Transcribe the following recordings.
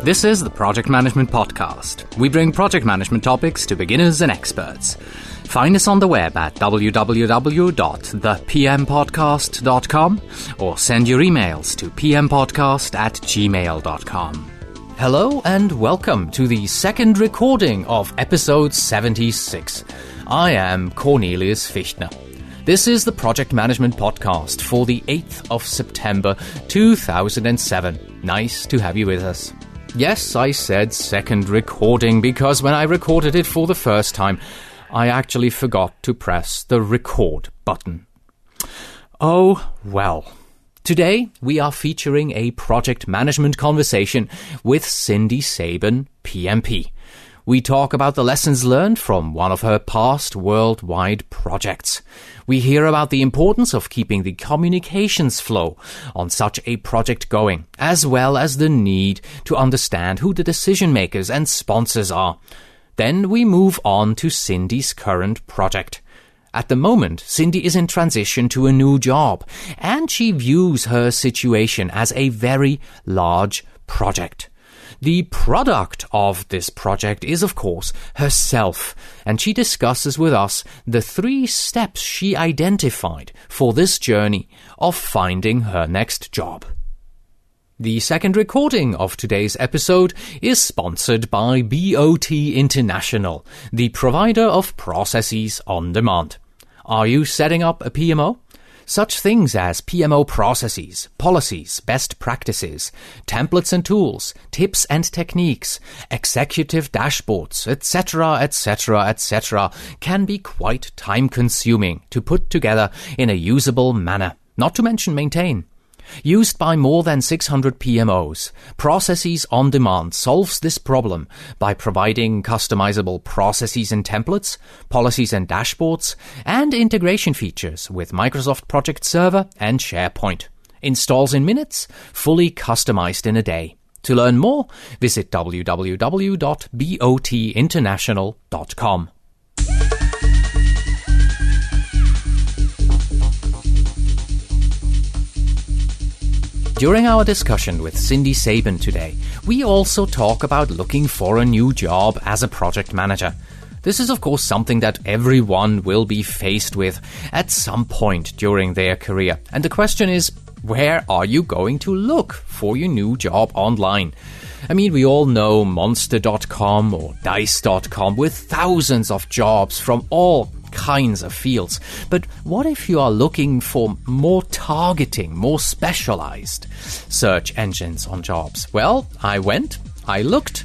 This is the Project Management Podcast. We bring project management topics to beginners and experts. Find us on the web at www.thepmpodcast.com or send your emails to pmpodcast@gmail.com. Hello and welcome to the second recording of episode 76. I am Cornelius Fichtner. This is the Project Management Podcast for the 8th of September 2007. Nice to have you with us. Yes, I said second recording because when I recorded it for the first time, I actually forgot to press the record button. Oh, well. Today, we are featuring a project management conversation with Cindy Sabin, PMP. We talk about the lessons learned from one of her past worldwide projects. We hear about the importance of keeping the communications flow on such a project going, as well as the need to understand who the decision makers and sponsors are. Then we move on to Cindy's current project. At the moment, Cindy is in transition to a new job, and she views her situation as a very large project. The product of this project is, of course, herself, and she discusses with us the 3 steps she identified for this journey of finding her next job. The second recording of today's episode is sponsored by BOT International, the provider of processes on demand. Are you setting up a PMO? Such things as PMO processes, policies, best practices, templates and tools, tips and techniques, executive dashboards, etc., etc., etc. can be quite time-consuming to put together in a usable manner, not to mention maintain. Used by more than 600 PMOs, Processes on Demand solves this problem by providing customizable processes and templates, policies and dashboards, and integration features with Microsoft Project Server and SharePoint. Installs in minutes, fully customized in a day. To learn more, visit www.botinternational.com. During our discussion with Cindy Sabin today, we also talk about looking for a new job as a project manager. This is, of course, something that everyone will be faced with at some point during their career. And the question is, where are you going to look for your new job online? I mean, we all know Monster.com or Dice.com with thousands of jobs from all kinds of fields. But what if you are looking for more targeting, more specialized search engines on jobs? Well, I looked,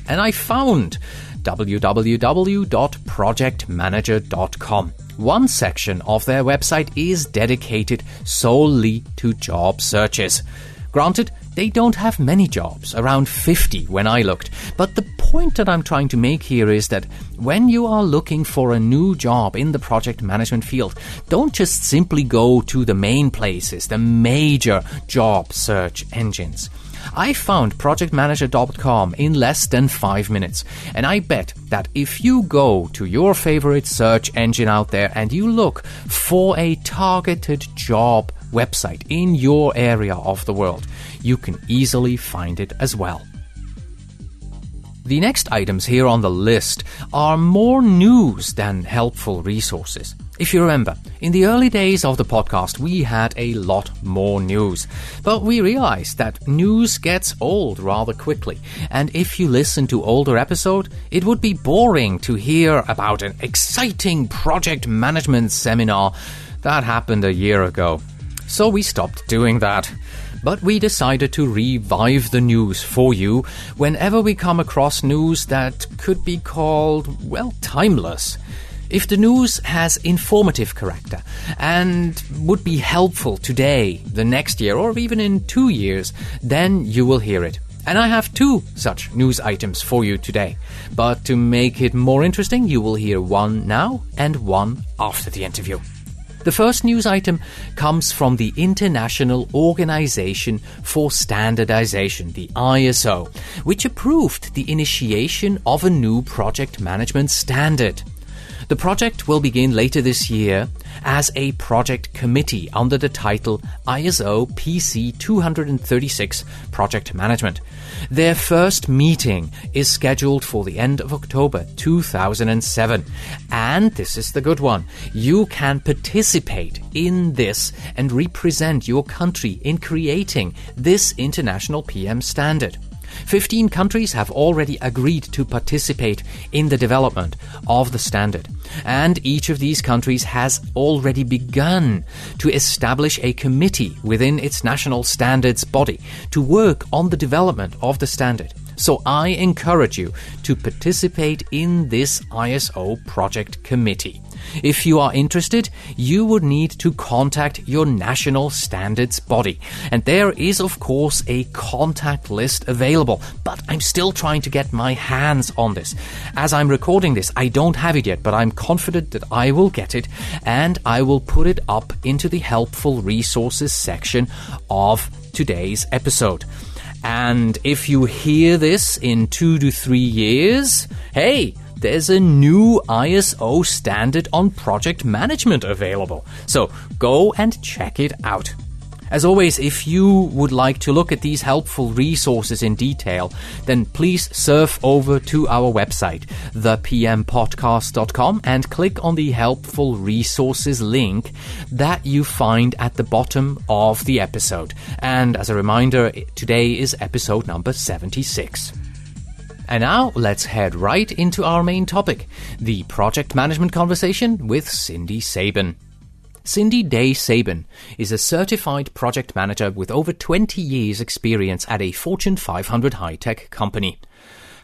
and I found www.projectmanager.com. One section of their website is dedicated solely to job searches. Granted, they don't have many jobs, around 50 when I looked, but the point that I'm trying to make here is that when you are looking for a new job in the project management field, don't just simply go to the main places, the major job search engines. I found projectmanager.com in less than 5 minutes, and I bet that if you go to your favorite search engine out there and you look for a targeted job website in your area of the world, you can easily find it as well. The next items here on the list are more news than helpful resources. If you remember, in the early days of the podcast, we had a lot more news. But we realized that news gets old rather quickly. And if you listen to older episodes, it would be boring to hear about an exciting project management seminar that happened a year ago. So we stopped doing that. But we decided to revive the news for you whenever we come across news that could be called, well, timeless. If the news has informative character and would be helpful today, the next year, or even in 2 years, then you will hear it. And I have 2 such news items for you today. But to make it more interesting, you will hear one now and one after the interview. The first news item comes from the International Organization for Standardization, the ISO, which approved the initiation of a new project management standard. The project will begin later this year as a project committee under the title ISO PC 236 Project Management. Their first meeting is scheduled for the end of October 2007. And this is the good one. You can participate in this and represent your country in creating this international PM standard. 15 countries have already agreed to participate in the development of the standard, and each of these countries has already begun to establish a committee within its national standards body to work on the development of the standard. So I encourage you to participate in this ISO project committee. If you are interested, you would need to contact your national standards body. And there is, of course, a contact list available, but I'm still trying to get my hands on this. As I'm recording this, I don't have it yet, but I'm confident that I will get it, and I will put it up into the helpful resources section of today's episode. And if you hear this in 2 to 3 years, hey, there's a new ISO standard on project management available. So go and check it out. As always, if you would like to look at these helpful resources in detail, then please surf over to our website, thepmpodcast.com, and click on the helpful resources link that you find at the bottom of the episode. And as a reminder, today is episode number 76. And now let's head right into our main topic, the project management conversation with Cindy Sabin. Cindy Day Sabin is a certified project manager with over 20 years' experience at a Fortune 500 high-tech company.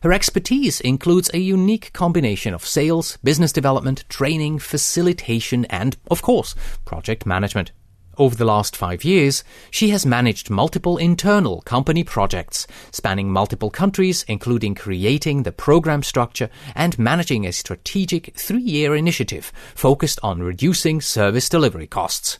Her expertise includes a unique combination of sales, business development, training, facilitation, and, of course, project management. Over the last 5 years, she has managed multiple internal company projects, spanning multiple countries, including creating the program structure and managing a strategic 3-year initiative focused on reducing service delivery costs.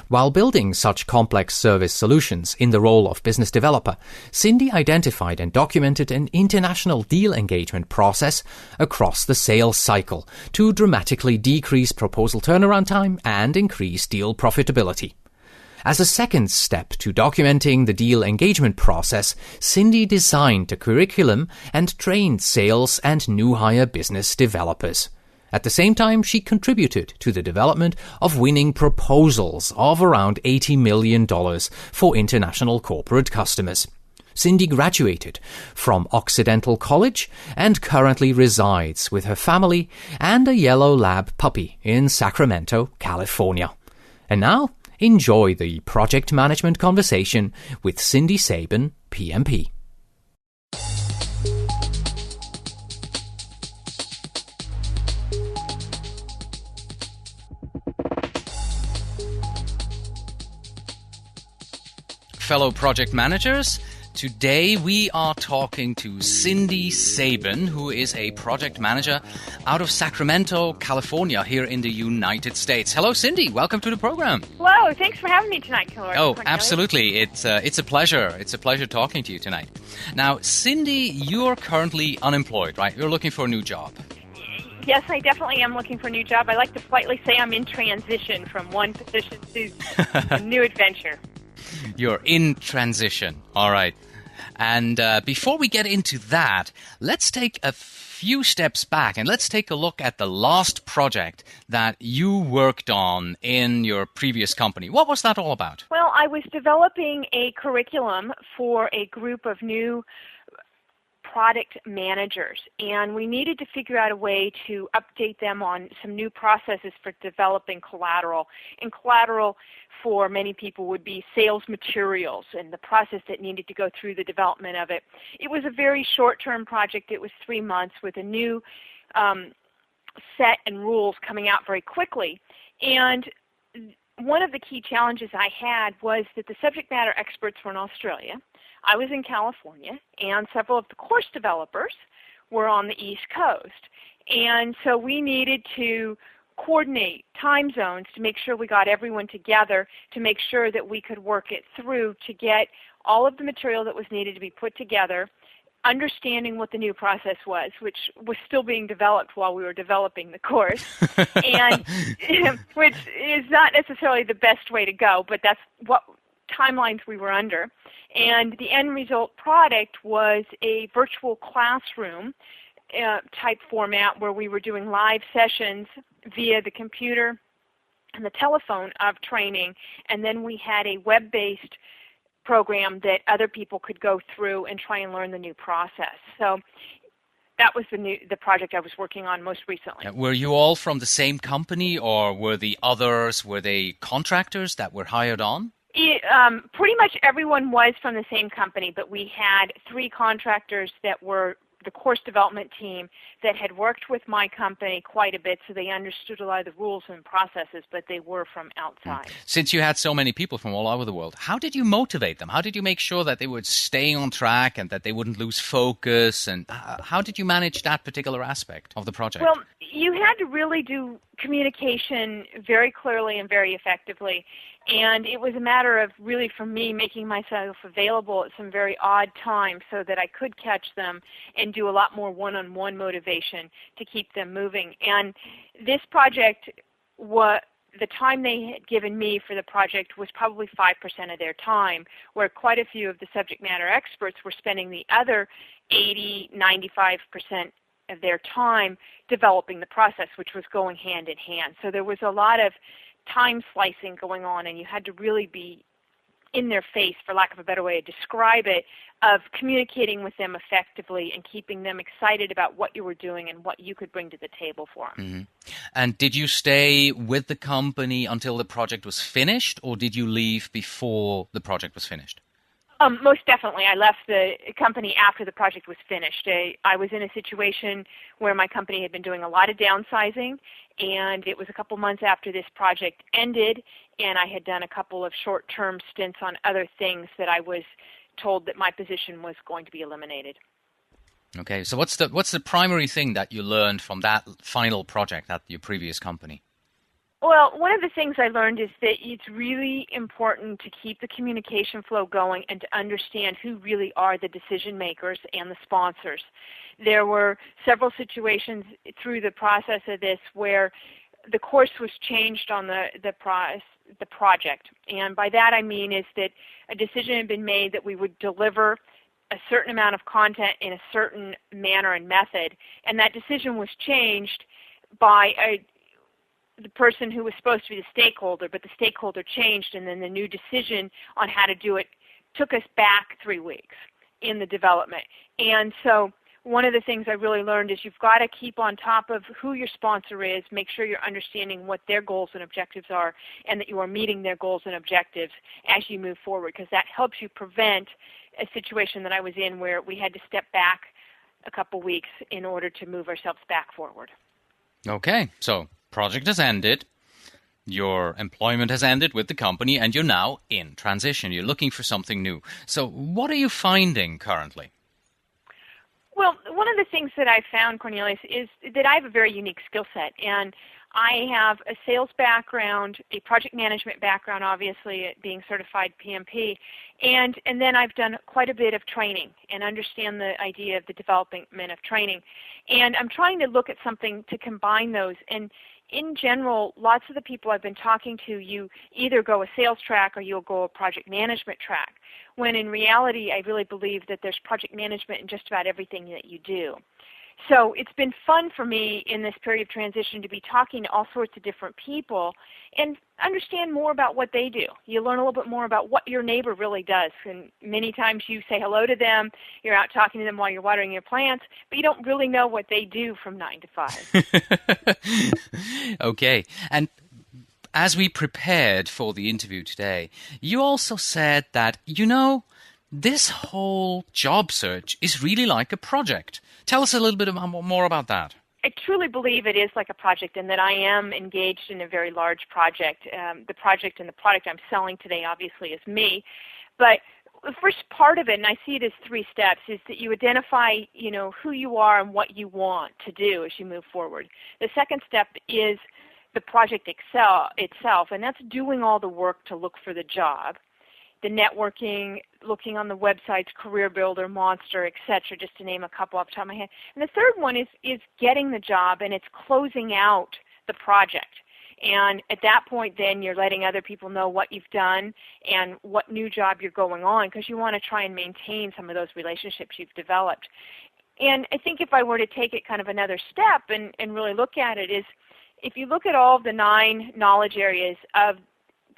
While building such complex service solutions in the role of business developer, Cindy identified and documented an international deal engagement process across the sales cycle to dramatically decrease proposal turnaround time and increase deal profitability. As a second step to documenting the deal engagement process, Cindy designed a curriculum and trained sales and new hire business developers. At the same time, she contributed to the development of winning proposals of around $80 million for international corporate customers. Cindy graduated from Occidental College and currently resides with her family and a yellow lab puppy in Sacramento, California. And now, enjoy the project management conversation with Cindy Sabin, PMP. Fellow project managers, today we are talking to Cindy Sabin, who is a project manager out of Sacramento, California, here in the United States. Hello, Cindy. Welcome to the program. Hello. Thanks for having me tonight, Cornelius. Oh, absolutely. It's a pleasure. It's a pleasure talking to you tonight. Now, Cindy, you're currently unemployed, right? You're looking for a new job. Yes, I definitely am looking for a new job. I like to politely say I'm in transition from one position to a new adventure. You're in transition. All right. And before we get into that, let's take a few steps back and let's take a look at the last project that you worked on in your previous company. What was that all about? Well, I was developing a curriculum for a group of new product managers, and we needed to figure out a way to update them on some new processes for developing collateral. And collateral for many people would be sales materials and the process that needed to go through the development of it. It was a very short-term project. It was 3 months with a new set and rules coming out very quickly. And one of the key challenges I had was that the subject matter experts were in Australia. I was in California, and several of the course developers were on the East Coast. And so we needed to coordinate time zones to make sure we got everyone together, to make sure that we could work it through to get all of the material that was needed to be put together, understanding what the new process was, which was still being developed while we were developing the course, and which is not necessarily the best way to go, but that's what timelines we were under. And the end result product was a virtual classroom type format where we were doing live sessions via the computer and the telephone of training, and then we had a web-based program that other people could go through and try and learn the new process. So that was the project I was working on most recently. Were you all from the same company, or were the others, were they contractors that were hired on? Pretty much everyone was from the same company, but we had 3 contractors that were the course development team that had worked with my company quite a bit, so they understood a lot of the rules and processes, but they were from outside. Since you had so many people from all over the world, how did you motivate them? How did you make sure that they would stay on track and that they wouldn't lose focus? And how did you manage that particular aspect of the project? Well, you had to really do communication very clearly and very effectively. And it was a matter of really, for me, making myself available at some very odd times so that I could catch them and do a lot more one-on-one motivation to keep them moving. And this project, the time they had given me for the project was probably 5% of their time, where quite a few of the subject matter experts were spending the other 80, 95% of their time developing the process, which was going hand in hand. So there was a lot of time slicing going on, and you had to really be in their face, for lack of a better way to describe it, of communicating with them effectively and keeping them excited about what you were doing and what you could bring to the table for them. Mm-hmm. And did you stay with the company until the project was finished, or did you leave before the project was finished? Most definitely. I left the company after the project was finished. I was in a situation where my company had been doing a lot of downsizing, and it was a couple months after this project ended, and I had done a couple of short-term stints on other things that I was told that my position was going to be eliminated. Okay, so what's the primary thing that you learned from that final project at your previous company? Well, one of the things I learned is that it's really important to keep the communication flow going and to understand who really are the decision makers and the sponsors. There were several situations through the process of this where the course was changed on the project. And by that I mean is that a decision had been made that we would deliver a certain amount of content in a certain manner and method, and that decision was changed by the person who was supposed to be the stakeholder, but the stakeholder changed, and then the new decision on how to do it took us back 3 weeks in the development. And so one of the things I really learned is you've got to keep on top of who your sponsor is, make sure you're understanding what their goals and objectives are, and that you are meeting their goals and objectives as you move forward, because that helps you prevent a situation that I was in where we had to step back a couple weeks in order to move ourselves back forward. Okay, so project has ended, your employment has ended with the company, and you're now in transition. You're looking for something new. So what are you finding currently? Well, one of the things that I found, Cornelius, is that I have a very unique skill set, and I have a sales background, a project management background, obviously, being certified PMP, and then I've done quite a bit of training and understand the idea of the development of training. And I'm trying to look at something to combine those. And in general, lots of the people I've been talking to, you either go a sales track or you'll go a project management track, when in reality I really believe that there's project management in just about everything that you do. So it's been fun for me in this period of transition to be talking to all sorts of different people and understand more about what they do. You learn a little bit more about what your neighbor really does. And many times you say hello to them, you're out talking to them while you're watering your plants, but you don't really know what they do from 9 to 5. Okay. And as we prepared for the interview today, you also said that, this whole job search is really like a project. Tell us a little bit more about that. I truly believe it is like a project, and that I am engaged in a very large project. The project and the product I'm selling today obviously is me. But the first part of it, and I see it as 3 steps, is that you identify who you are and what you want to do as you move forward. The second step is the project itself, and that's doing all the work to look for the job. The networking, looking on the websites, Career Builder, Monster, etc., just to name a couple off the top of my head. And the third one is getting the job, and it's closing out the project. And at that point, then you're letting other people know what you've done and what new job you're going on, because you want to try and maintain some of those relationships you've developed. And I think if I were to take it kind of another step and really look at it, is if you look at all of the 9 knowledge areas of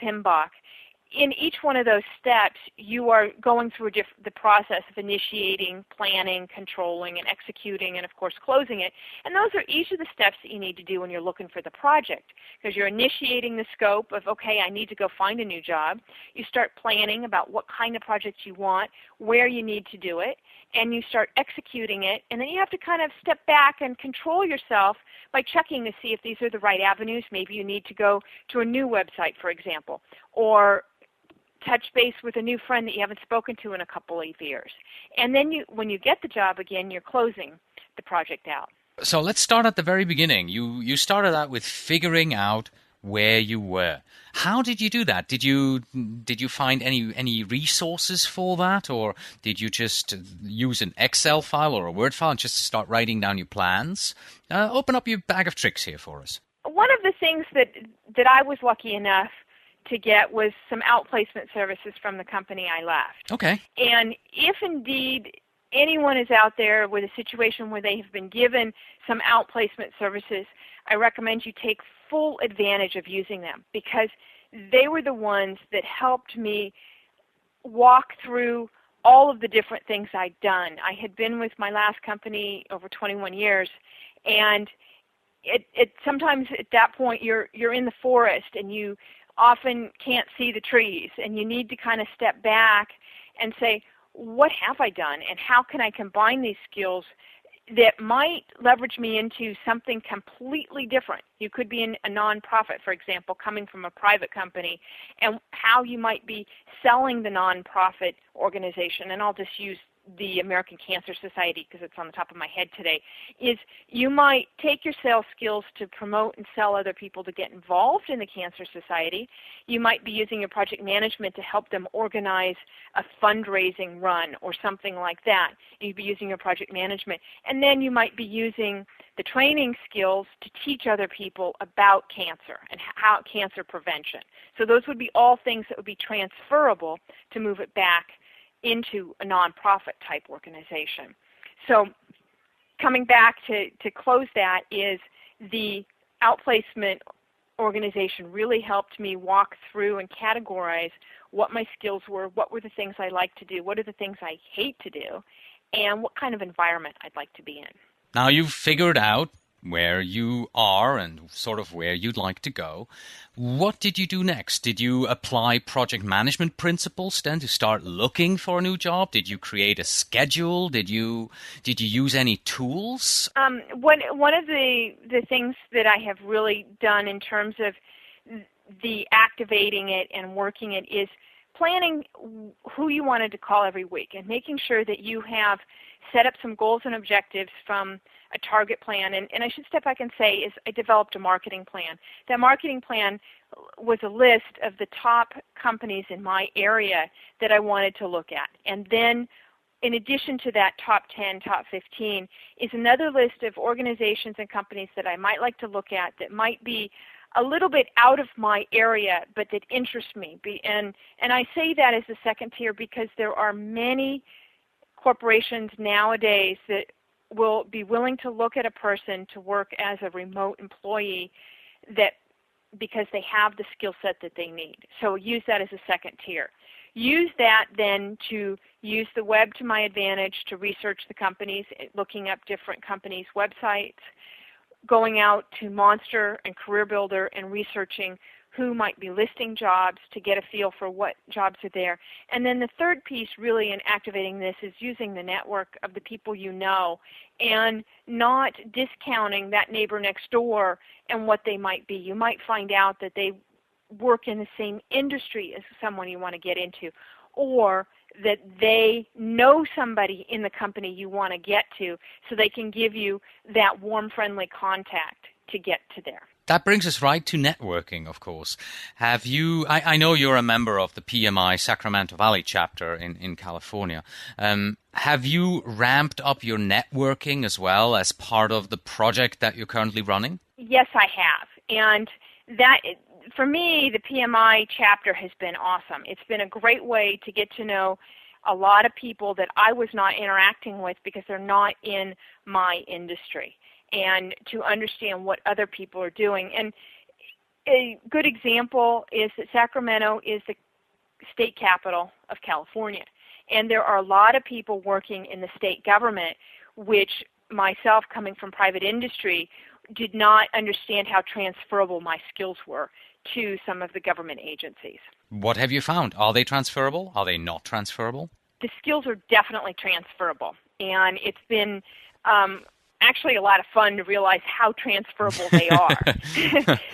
PMBOK, in each one of those steps, you are going through the process of initiating, planning, controlling, and executing, and of course closing it. And those are each of the steps that you need to do when you're looking for the project, because you're initiating the scope of, okay, I need to go find a new job. You start planning about what kind of project you want, where you need to do it, and you start executing it. And then you have to kind of step back and control yourself by checking to see if these are the right avenues. Maybe you need to go to a new website, for example, or touch base with a new friend that you haven't spoken to in a couple of years. And then when you get the job again, you're closing the project out. So let's start at the very beginning. You started out with figuring out where you were. How did you do that? Did you find any resources for that, or did you just use an Excel file or a Word file and just start writing down your plans? Open up your bag of tricks here for us. One of the things that I was lucky enough to get was some outplacement services from the company I left. Okay. And if indeed anyone is out there with a situation where they have been given some outplacement services, I recommend you take full advantage of using them, because they were the ones that helped me walk through all of the different things I'd done. I had been with my last company over 21 years, and it sometimes at that point you're in the forest and you often can't see the trees, and you need to kind of step back and say, what have I done, and how can I combine these skills that might leverage me into something completely different? You could be in a nonprofit, for example, coming from a private company, and how you might be selling the nonprofit organization, and I'll just use the American Cancer Society because it's on the top of my head today, is you might take your sales skills to promote and sell other people to get involved in the Cancer Society. You might be using your project management to help them organize a fundraising run or something like that. You'd be using your project management. And then you might be using the training skills to teach other people about cancer and how cancer prevention. So those would be all things that would be transferable to move it back into a nonprofit type organization. So coming back to close that, is the outplacement organization really helped me walk through and categorize what my skills were, what were the things I like to do, what are the things I hate to do, and what kind of environment I'd like to be in. Now you've figured out where you are and sort of where you'd like to go. What did you do next? Did you apply project management principles then to start looking for a new job? Did you create a schedule? Did you use any tools? One of the things that I have really done in terms of the activating it and working it is planning who you wanted to call every week and making sure that you have set up some goals and objectives from a target plan. And I should step back and say is I developed a marketing plan. That marketing plan was a list of the top companies in my area that I wanted to look at. And then in addition to that top 10, top 15, is another list of organizations and companies that I might like to look at that might be a little bit out of my area but that interest me. And I say that as a second tier because there are many corporations nowadays that will be willing to look at a person to work as a remote employee that because they have the skill set that they need. So use that as a second tier. Use that then to use the web to my advantage to research the companies, looking up different companies' websites, going out to Monster and Career Builder and researching who might be listing jobs to get a feel for what jobs are there. And then the third piece really in activating this is using the network of the people you know and not discounting that neighbor next door and what they might be. You might find out that they work in the same industry as someone you want to get into, or that they know somebody in the company you want to get to so they can give you that warm, friendly contact to get to there. That brings us right to networking, of course. Have you, I know you're a member of the PMI Sacramento Valley chapter in California. Have you ramped up your networking as well as part of the project that you're currently running? Yes, I have. And for me, the PMI chapter has been awesome. It's been a great way to get to know a lot of people that I was not interacting with because they're not in my industry, and to understand what other people are doing. And a good example is that Sacramento is the state capital of California, and there are a lot of people working in the state government, which myself, coming from private industry, did not understand how transferable my skills were to some of the government agencies. What have you found? Are they transferable? Are they not transferable? The skills are definitely transferable, and it's been actually a lot of fun to realize how transferable they are.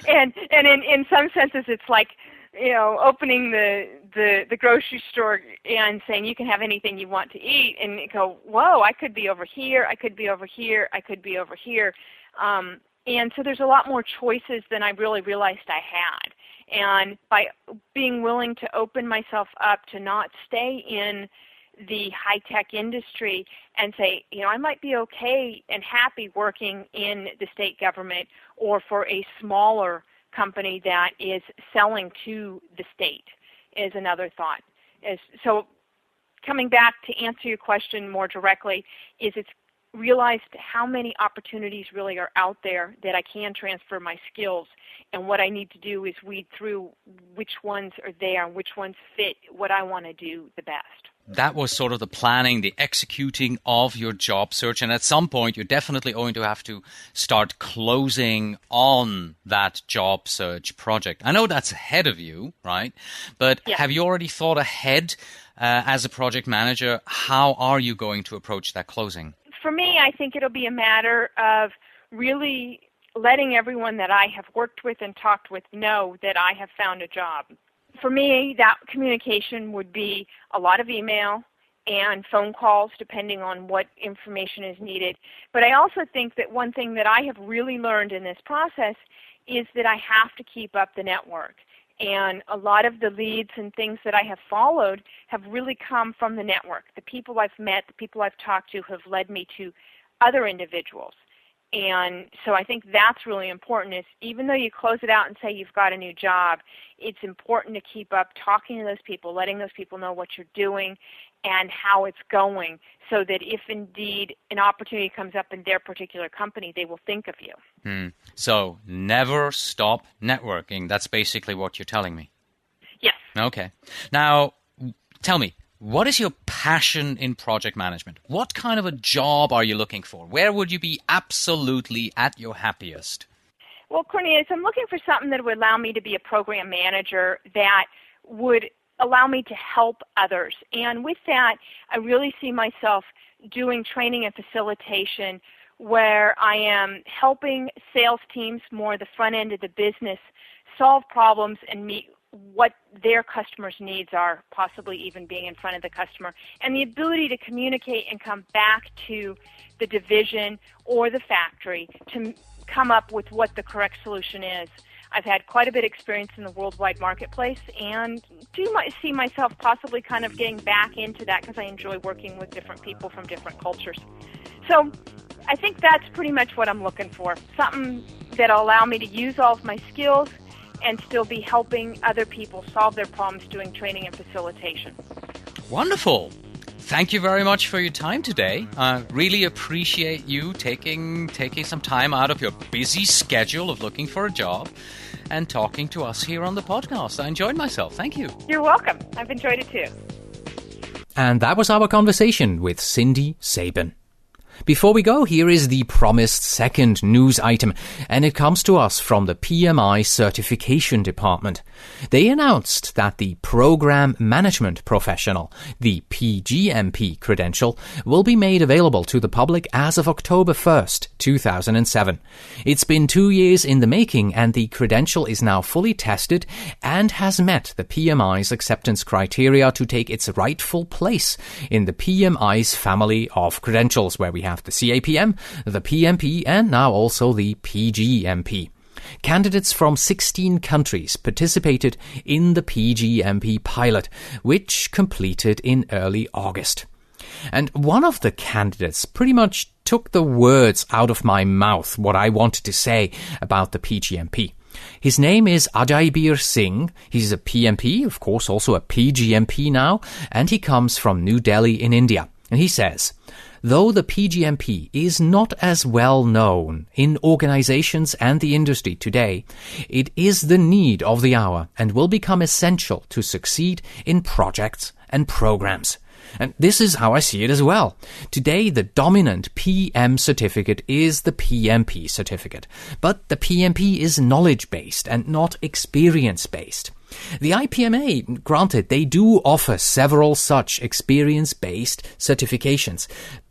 and in some senses, it's like, opening the grocery store and saying you can have anything you want to eat, and you go, whoa, I could be over here, I could be over here, I could be over here. And so there's a lot more choices than I really realized I had. And by being willing to open myself up to not stay in the high-tech industry and say, I might be okay and happy working in the state government or for a smaller company that is selling to the state, is another thought. So coming back to answer your question more directly, it's realized how many opportunities really are out there that I can transfer my skills, and what I need to do is weed through which ones are there and which ones fit what I want to do the best. That was sort of the planning, the executing of your job search, and at some point you're definitely going to have to start closing on that job search project. I know that's ahead of you, right? But yeah. Have you already thought ahead as a project manager? How are you going to approach that closing? For me, I think it'll be a matter of really letting everyone that I have worked with and talked with know that I have found a job. For me, that communication would be a lot of email and phone calls, depending on what information is needed. But I also think that one thing that I have really learned in this process is that I have to keep up the network. And a lot of the leads and things that I have followed have really come from the network. The people I've met, the people I've talked to have led me to other individuals. And so I think that's really important, is even though you close it out and say you've got a new job, it's important to keep up talking to those people, letting those people know what you're doing and how it's going, so that if indeed an opportunity comes up in their particular company, they will think of you. So never stop networking. That's basically what you're telling me. Yes. Okay. Now, tell me, what is your passion in project management? What kind of a job are you looking for? Where would you be absolutely at your happiest? Well, Cornelius, I'm looking for something that would allow me to be a program manager that would allow me to help others. And with that, I really see myself doing training and facilitation where I am helping sales teams, more the front end of the business, solve problems and meet what their customers' needs are, possibly even being in front of the customer, and the ability to communicate and come back to the division or the factory to come up with what the correct solution is. I've had quite a bit of experience in the worldwide marketplace, and do see myself possibly kind of getting back into that because I enjoy working with different people from different cultures. So I think that's pretty much what I'm looking for, something that will allow me to use all of my skills and still be helping other people solve their problems doing training and facilitation. Wonderful. Thank you very much for your time today. I really appreciate you taking some time out of your busy schedule of looking for a job and talking to us here on the podcast. I enjoyed myself. Thank you. You're welcome. I've enjoyed it too. And that was our conversation with Cindy Sabin. Before we go, here is the promised second news item, and it comes to us from the PMI Certification Department. They announced that the Program Management Professional, the PGMP credential, will be made available to the public as of October 1st, 2007. It's been 2 years in the making, and the credential is now fully tested and has met the PMI's acceptance criteria to take its rightful place in the PMI's family of credentials, where we have the CAPM, the PMP, and now also the PGMP. Candidates from 16 countries participated in the PGMP pilot, which completed in early August. And one of the candidates pretty much took the words out of my mouth, what I wanted to say about the PGMP. His name is Ajaybir Singh. He's a PMP, of course, also a PGMP now, and he comes from New Delhi in India. And he says, though the PGMP is not as well known in organizations and the industry today, it is the need of the hour and will become essential to succeed in projects and programs. And this is how I see it as well. Today, the dominant PM certificate is the PMP certificate. But the PMP is knowledge-based and not experience-based. The IPMA, granted, they do offer several such experience-based certifications.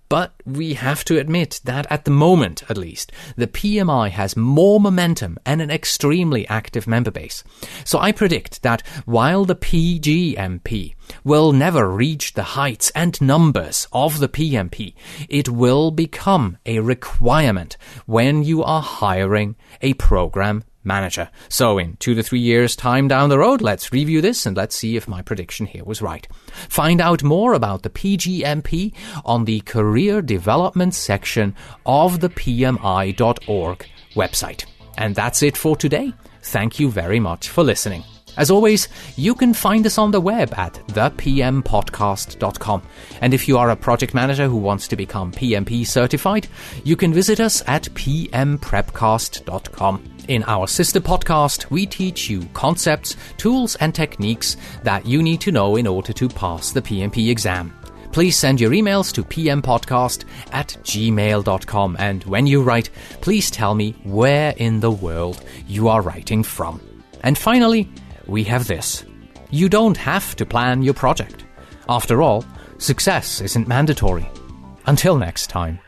But we have to admit that at the moment, at least, the PMI has more momentum and an extremely active member base. So I predict that while the PGMP will never reach the heights and numbers of the PMP, it will become a requirement when you are hiring a program manager. So in 2 to 3 years' time down the road, let's review this and let's see if my prediction here was right. Find out more about the PGMP on the Career Development section of the PMI.org website. And that's it for today. Thank you very much for listening. As always, you can find us on the web at thepmpodcast.com. And if you are a project manager who wants to become PMP certified, you can visit us at pmprepcast.com. In our sister podcast, we teach you concepts, tools, and techniques that you need to know in order to pass the PMP exam. Please send your emails to pmpodcast@gmail.com. And when you write, please tell me where in the world you are writing from. And finally, we have this. You don't have to plan your project. After all, success isn't mandatory. Until next time.